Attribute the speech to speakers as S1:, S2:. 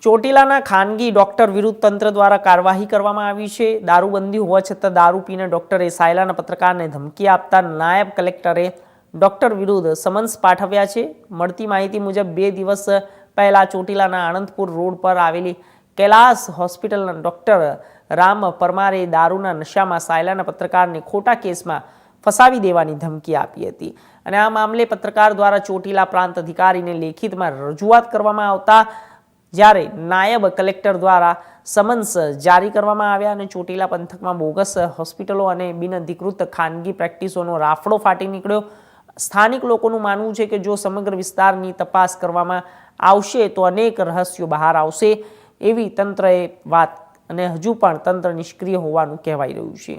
S1: ચોટીલાના ખાનગી ડોક્ટર વિરુદ્ધ તંત્ર દ્વારા કાર્યવાહી કરવામાં આવી છે। દારૂબંધી હોવા છતાં દારૂ પીને ડોક્ટરે સાયલાના પત્રકારને ધમકી આપતા નાયબ કલેક્ટરે ડોક્ટર વિરુદ્ધ સમન્સ પાઠવ્યા છે। મળતી માહિતી મુજબ 2 દિવસ પહેલા ચોટીલાના આણંદપુર રોડ પર આવેલી કૈલાસ હોસ્પિટલના ડોક્ટર રામ પરમારે દારૂના નશામાં સાયલાના પત્રકારને ખોટા કેસમાં ફસાવી દેવાની ધમકી આપી હતી અને આ મામલે પત્રકાર દ્વારા ચોટીલા પ્રાંત અધિકારીને લેખિતમાં રજૂઆત કરવામાં આવતા જ્યારે નાયબ કલેક્ટર દ્વારા સમન્સ જારી કરવામાં આવ્યા અને ચોટીલા પંથકમાં બોગસ હોસ્પિટલો અને બિનઅધિકૃત ખાનગી પ્રેક્ટિસોનો રાફડો ફાટી નીકળ્યો। સ્થાનિક લોકોનું માનવું છે કે જો સમગ્ર વિસ્તારની તપાસ કરવામાં આવશે તો અનેક રહસ્યો બહાર આવશે એવી તંત્રએ વાત અને હજુ પણ તંત્ર નિષ્ક્રિય હોવાનું કહેવાઈ રહ્યું છે।